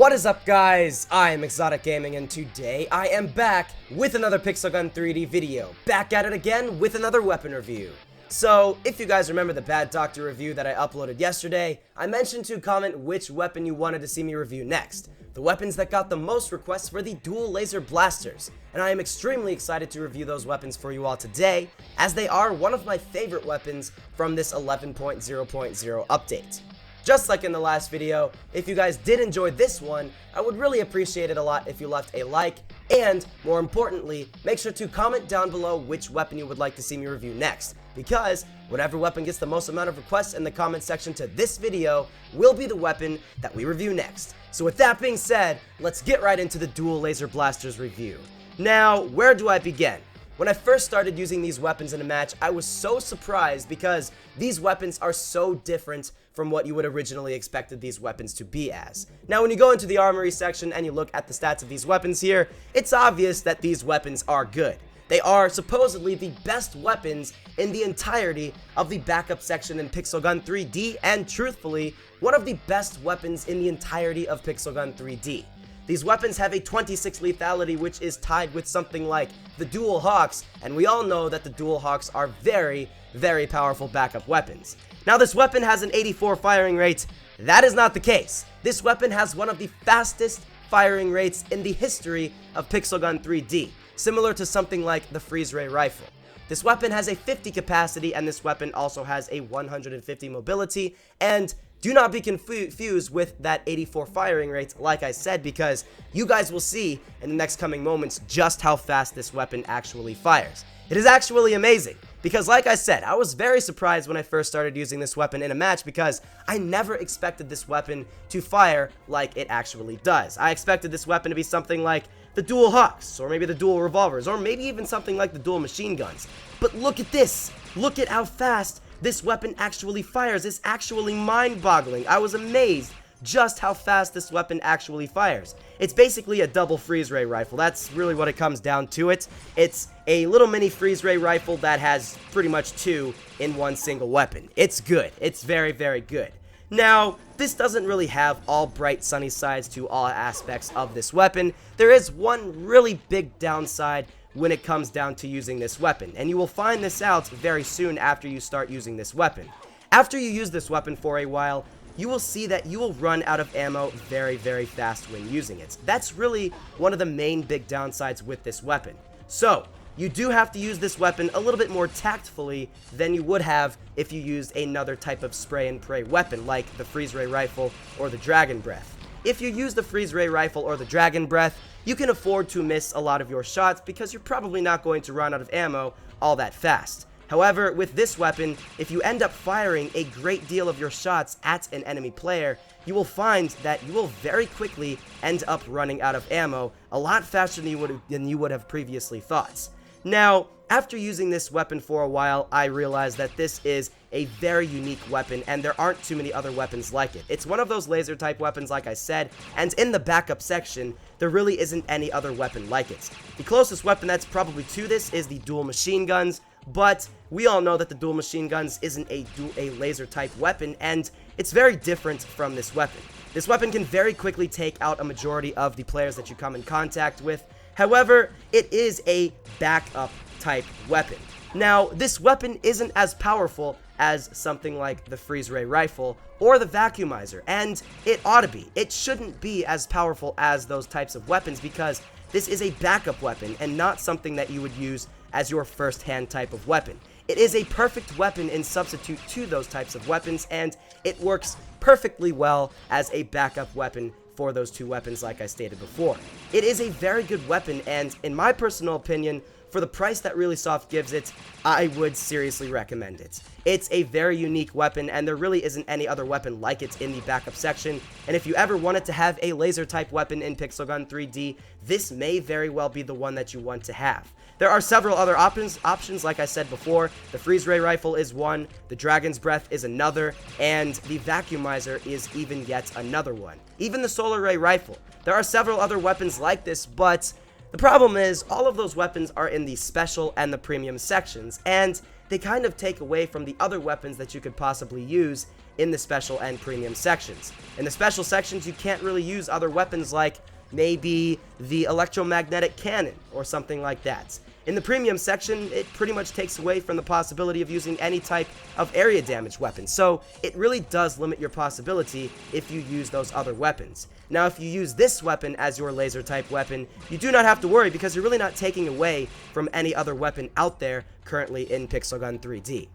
What is up, guys? I am ExxotikGaming, and today I am back with another Pixel Gun 3D video. Back at it again with another weapon review. So, if you guys remember the Bad Doctor review that I uploaded yesterday, I mentioned to comment which weapon you wanted to see me review next. The weapons that got the most requests were the dual laser blasters, and I am extremely excited to review those weapons for you all today, as they are one of my favorite weapons from this 11.0.0 update. Just like in the last video, if you guys did enjoy this one, I would really appreciate it a lot if you left a like, and more importantly, make sure to comment down below which weapon you would like to see me review next, because whatever weapon gets the most amount of requests in the comment section to this video will be the weapon that we review next. So with that being said, let's get right into the dual laser blasters review. Now, where do I begin? When I first started using these weapons in a match, I was so surprised because these weapons are so different from what you would originally expected these weapons to be as. Now, when you go into the armory section and you look at the stats of these weapons here, it's obvious that these weapons are good. They are supposedly the best weapons in the entirety of the backup section in Pixel Gun 3D, and truthfully, one of the best weapons in the entirety of Pixel Gun 3D. These weapons have a 26 lethality, which is tied with something like the Dual Hawks, and we all know that the Dual Hawks are very, very powerful backup weapons. Now, this weapon has an 84 firing rate. That is not the case. This weapon has one of the fastest firing rates in the history of Pixel Gun 3D, similar to something like the freeze ray rifle. This weapon has a 50 capacity, and this weapon also has a 150 mobility, and do not be confused with that 84 firing rate, like I said, because you guys will see in the next coming moments just how fast this weapon actually fires. It is actually amazing, because like I said, I was very surprised when I first started using this weapon in a match because I never expected this weapon to fire like it actually does. I expected this weapon to be something like the Dual Hawks, or maybe the Dual Revolvers, or maybe even something like the Dual Machine Guns. But look at this! Look at how fast this weapon actually fires. It's actually mind-boggling. I was amazed just how fast this weapon actually fires. It's basically a double freeze ray rifle. That's really what it comes down to it. It's a little mini freeze ray rifle that has pretty much two in one single weapon. It's good. It's very, very good. Now, this doesn't really have all bright sunny sides to all aspects of this weapon. There is one really big downside when it comes down to using this weapon, and you will find this out very soon after you start using this weapon. After you use this weapon for a while, you will see that you will run out of ammo very, very fast when using it. That's really one of the main big downsides with this weapon. So, you do have to use this weapon a little bit more tactfully than you would have if you used another type of spray and pray weapon like the freeze ray rifle or the dragon breath. If you use the freeze ray rifle or the dragon breath, you can afford to miss a lot of your shots because you're probably not going to run out of ammo all that fast. However, with this weapon, if you end up firing a great deal of your shots at an enemy player, you will find that you will very quickly end up running out of ammo a lot faster than you would have previously thought. Now, after using this weapon for a while, I realized that this is a very unique weapon, and there aren't too many other weapons like it. It's one of those laser type weapons, like I said, and in the backup section, there really isn't any other weapon like it. The closest weapon that's probably to this is the dual machine guns, but we all know that the dual machine guns isn't a laser type weapon, and it's very different from this weapon. This weapon can very quickly take out a majority of the players that you come in contact with. However, it is a backup type weapon. Now, this weapon isn't as powerful as something like the freeze ray rifle or the vacuumizer, and it ought to be. It shouldn't be as powerful as those types of weapons because this is a backup weapon and not something that you would use as your first-hand type of weapon. It is a perfect weapon in substitute to those types of weapons, and it works perfectly well as a backup weapon for those two weapons like I stated before. It is a very good weapon, and in my personal opinion, for the price that Really Soft gives it, I would seriously recommend it. It's a very unique weapon, and there really isn't any other weapon like it in the backup section, and if you ever wanted to have a laser type weapon in Pixel Gun 3D, this may very well be the one that you want to have. There are several other options, like I said before. The freeze ray rifle is one, the dragon's breath is another, and the vacuumizer is even yet another one. Even the solar ray rifle. There are several other weapons like this, but the problem is all of those weapons are in the special and the premium sections, and they kind of take away from the other weapons that you could possibly use in the special and premium sections. In the special sections, you can't really use other weapons like maybe the electromagnetic cannon or something like that. In the premium section, it pretty much takes away from the possibility of using any type of area damage weapon, so it really does limit your possibility if you use those other weapons. Now, if you use this weapon as your laser type weapon, you do not have to worry because you're really not taking away from any other weapon out there currently in Pixel Gun 3D.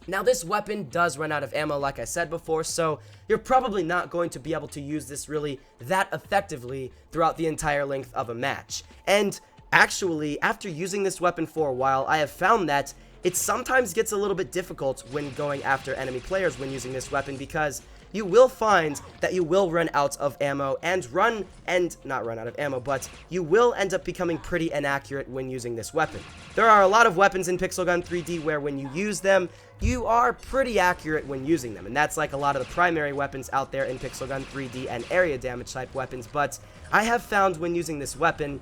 Now, this weapon does run out of ammo, like I said before, so you're probably not going to be able to use this really that effectively throughout the entire length of a match. And actually, after using this weapon for a while, I have found that it sometimes gets a little bit difficult when going after enemy players when using this weapon, because you will find that you will run out of ammo not run out of ammo, but you will end up becoming pretty inaccurate when using this weapon. There are a lot of weapons in Pixel Gun 3D where when you use them, you are pretty accurate when using them, and that's like a lot of the primary weapons out there in Pixel Gun 3D and area damage type weapons. But I have found when using this weapon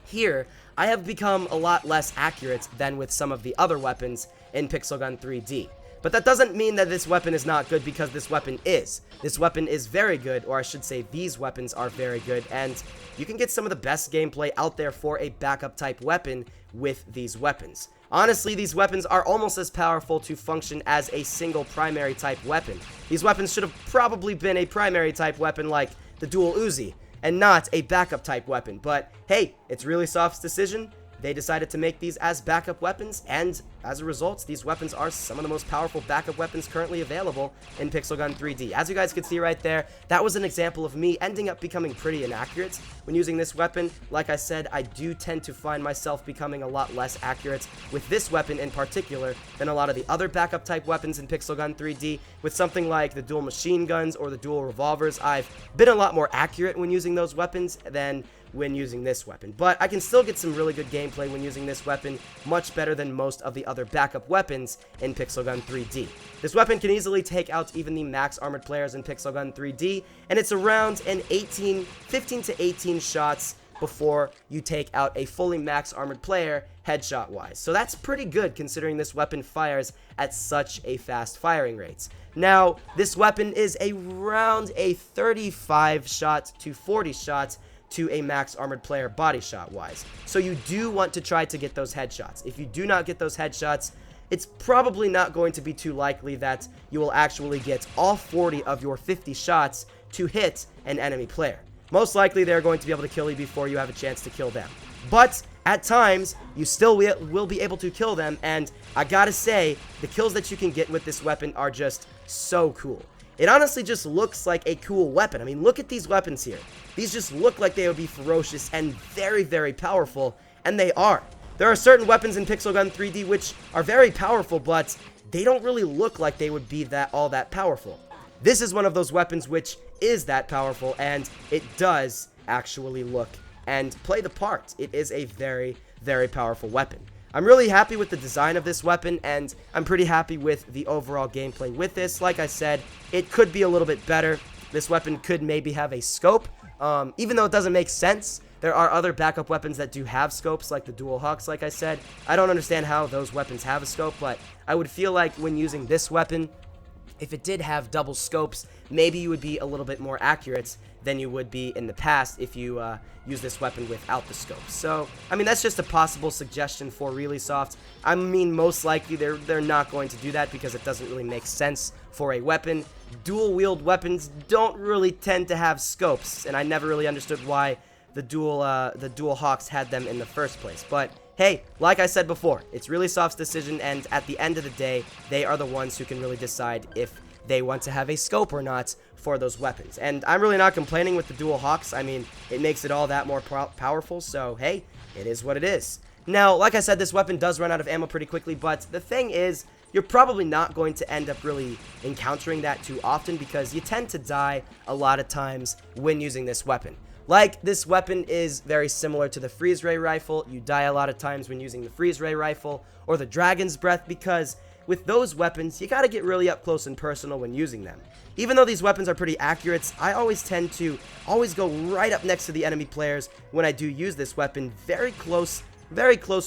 here, I have become a lot less accurate than with some of the other weapons in Pixel Gun 3D. But that doesn't mean that this weapon is not good, because this weapon is. This weapon is very good, or I should say these weapons are very good, and you can get some of the best gameplay out there for a backup type weapon with these weapons. Honestly, these weapons are almost as powerful to function as a single primary type weapon. These weapons should have probably been a primary type weapon like the dual Uzi, and not a backup type weapon. But hey, it's really Soft's decision. They decided to make these as backup weapons, and as a result, these weapons are some of the most powerful backup weapons currently available in Pixel Gun 3D. As you guys can see right there, that was an example of me ending up becoming pretty inaccurate when using this weapon. Like I said, I do tend to find myself becoming a lot less accurate with this weapon in particular than a lot of the other backup type weapons in Pixel Gun 3D. With something like the dual machine guns or the dual revolvers, I've been a lot more accurate when using those weapons than when using this weapon. But I can still get some really good gameplay when using this weapon, much better than most of the other backup weapons in Pixel Gun 3D. This weapon can easily take out even the max armored players in Pixel Gun 3D, and it's around an 15 to 18 shots before you take out a fully max armored player headshot wise. So that's pretty good considering this weapon fires at such a fast firing rate. Now, this weapon is around a 35 shot to 40 shots to a max armored player body shot wise. So you do want to try to get those headshots. If you do not get those headshots, it's probably not going to be too likely that you will actually get all 40 of your 50 shots to hit an enemy player. Most likely they're going to be able to kill you before you have a chance to kill them. But at times, you still will be able to kill them, and I gotta say, the kills that you can get with this weapon are just so cool. It honestly just looks like a cool weapon. I mean, look at these weapons here. These just look like they would be ferocious and very, very powerful, and they are. There are certain weapons in Pixel Gun 3D which are very powerful, but they don't really look like they would be all that powerful. This is one of those weapons which is that powerful, and it does actually look and play the part. It is a very, very powerful weapon. I'm really happy with the design of this weapon, and I'm pretty happy with the overall gameplay with this. Like I said, it could be a little bit better. This weapon could maybe have a scope, even though it doesn't make sense. There are other backup weapons that do have scopes, like the dual hawks, like I said. I don't understand how those weapons have a scope, but I would feel like when using this weapon, if it did have double scopes, maybe you would be a little bit more accurate than you would be in the past if you use this weapon without the scope. So, I mean, that's just a possible suggestion for Really Soft. I mean, most likely they're not going to do that because it doesn't really make sense for a weapon. Dual-wield weapons don't really tend to have scopes, and I never really understood why the dual hawks had them in the first place. But hey, like I said before, it's Really Soft's decision, and at the end of the day, they are the ones who can really decide if they want to have a scope or not for those weapons. And I'm really not complaining with the dual hawks. I mean, it makes it all that more powerful, so hey, it is what it is. Now, like I said, this weapon does run out of ammo pretty quickly, but the thing is, you're probably not going to end up really encountering that too often because you tend to die a lot of times when using this weapon. Like, this weapon is very similar to the freeze ray rifle. You die a lot of times when using the freeze ray rifle or the dragon's breath because with those weapons, you gotta get really up close and personal when using them. Even though these weapons are pretty accurate, I always tend to go right up next to the enemy players when I do use this weapon. Very close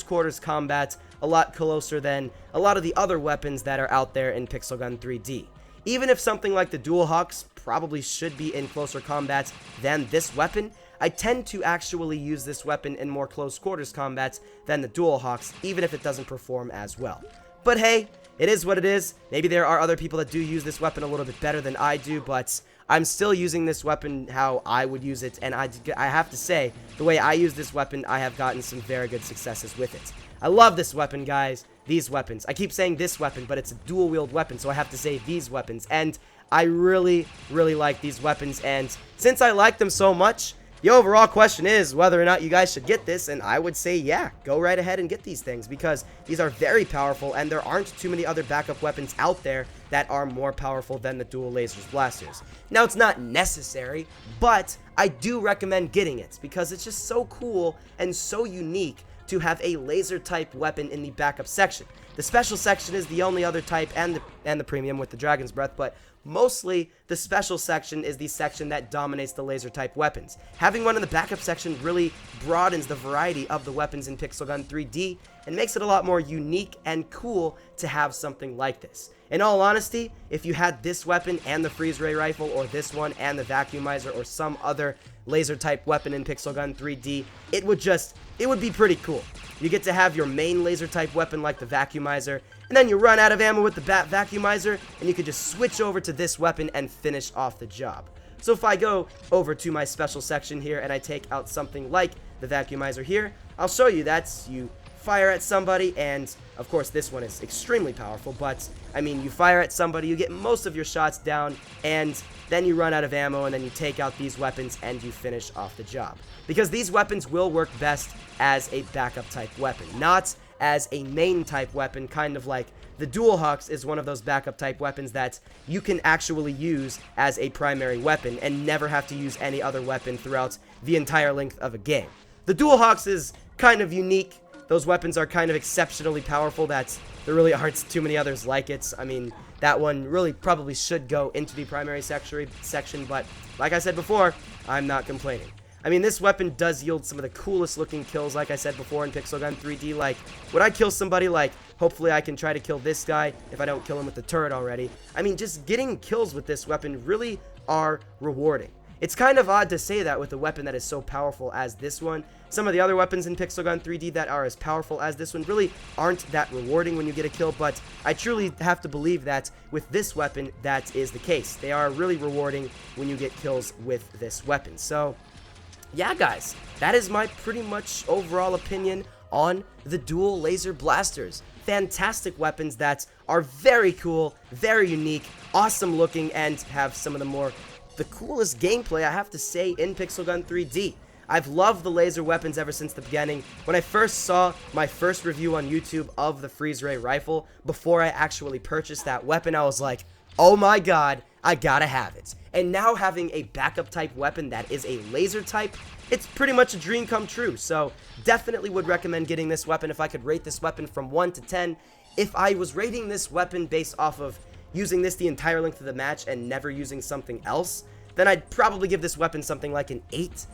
quarters combat. a lot closer than a lot of the other weapons that are out there in Pixel Gun 3D. Even if something like the Dual Hawks probably should be in closer combats than this weapon, I tend to actually use this weapon in more close quarters combats than the Dual Hawks, even if it doesn't perform as well. But hey, it is what it is. Maybe there are other people that do use this weapon a little bit better than I do, but I'm still using this weapon how I would use it, and I have to say, the way I use this weapon, I have gotten some very good successes with it. I love this weapon, guys. These weapons. I keep saying this weapon, but it's a dual-wield weapon, so I have to say these weapons. And I really, really like these weapons, and since I like them so much, the overall question is whether or not you guys should get this, and I would say, yeah, go right ahead and get these things, because these are very powerful, and there aren't too many other backup weapons out there that are more powerful than the dual lasers blasters. Now, it's not necessary, but I do recommend getting it, because it's just so cool and so unique to have a laser type weapon in the backup section. The special section is the only other type, and the premium with the Dragon's Breath, but mostly the special section is the section that dominates the laser type weapons. Having one in the backup section really broadens the variety of the weapons in Pixel Gun 3D and makes it a lot more unique and cool to have something like this. In all honesty, if you had this weapon and the freeze ray rifle, or this one and the vacuumizer, or some other laser type weapon in Pixel Gun 3D, it would be pretty cool. You get to have your main laser type weapon like the vacuumizer, and then you run out of ammo with the vacuumizer, and you can just switch over to this weapon and finish off the job. So if I go over to my special section here and I take out something like the vacuumizer here, I'll show you that you fire at somebody, and of course this one is extremely powerful, but I mean, you fire at somebody, you get most of your shots down, and then you run out of ammo, and then you take out these weapons and you finish off the job. Because these weapons will work best as a backup type weapon, not as a main type weapon, kind of like the Dual Hawks is one of those backup type weapons that you can actually use as a primary weapon and never have to use any other weapon throughout the entire length of a game. The Dual Hawks is kind of unique. Those weapons are kind of exceptionally powerful that there really aren't too many others like it. I mean, that one really probably should go into the primary section, but like I said before, I'm not complaining. I mean, this weapon does yield some of the coolest looking kills, like I said before, in Pixel Gun 3D. Like, when I kill somebody, like, hopefully I can try to kill this guy if I don't kill him with the turret already. I mean, just getting kills with this weapon really are rewarding. It's kind of odd to say that with a weapon that is so powerful as this one. Some of the other weapons in Pixel Gun 3D that are as powerful as this one really aren't that rewarding when you get a kill, but I truly have to believe that with this weapon, that is the case. They are really rewarding when you get kills with this weapon. So, yeah, guys, that is my pretty much overall opinion on the dual laser blasters. Fantastic weapons that are very cool, very unique, awesome looking, and have some of the coolest gameplay, I have to say, in Pixel Gun 3D. I've loved the laser weapons ever since the beginning. When I first saw my first review on YouTube of the freeze ray rifle, before I actually purchased that weapon, I was like, oh my god, I gotta have it. And now having a backup type weapon that is a laser type, it's pretty much a dream come true. So definitely would recommend getting this weapon. If I could rate this weapon from 1 to 10, if I was rating this weapon based off of using this the entire length of the match and never using something else, then I'd probably give this weapon something like an 8,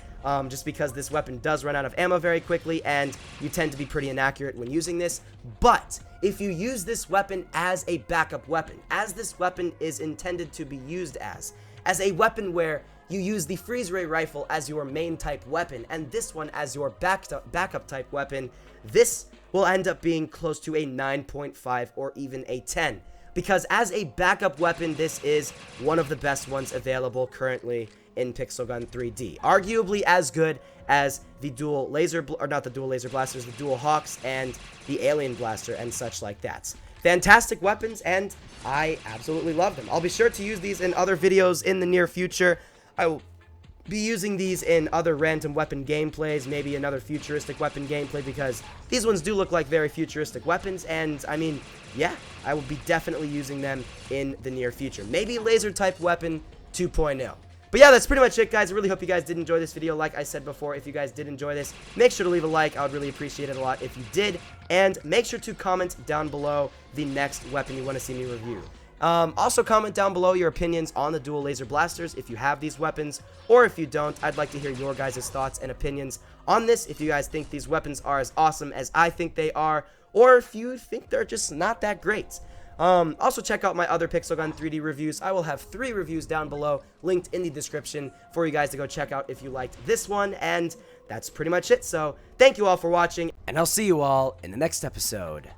just because this weapon does run out of ammo very quickly, and you tend to be pretty inaccurate when using this. But if you use this weapon as a backup weapon, as this weapon is intended to be used as a weapon where you use the freeze ray rifle as your main type weapon, and this one as your backup type weapon, this will end up being close to a 9.5 or even a 10. Because as a backup weapon, this is one of the best ones available currently in Pixel Gun 3D. Arguably as good as the dual laser, or not the dual laser blasters, the Dual Hawks and the Alien Blaster and such like that. Fantastic weapons, and I absolutely love them. I'll be sure to use these in other videos in the near future. I will be using these in other random weapon gameplays, maybe another futuristic weapon gameplay, because these ones do look like very futuristic weapons, and I mean, yeah, I will be definitely using them in the near future. Maybe laser type weapon 2.0. But yeah, that's pretty much it, guys. I really hope you guys did enjoy this video. Like I said before, if you guys did enjoy this, make sure to leave a like. I would really appreciate it a lot if you did. And make sure to comment down below the next weapon you want to see me review. Also, comment down below your opinions on the dual laser blasters if you have these weapons, or if you don't. I'd like to hear your guys' thoughts and opinions on this. If you guys think these weapons are as awesome as I think they are, or if you think they're just not that great. Also check out my other Pixel Gun 3D reviews. I will have 3 reviews down below, linked in the description for you guys to go check out if you liked this one, and that's pretty much it. So thank you all for watching, and I'll see you all in the next episode.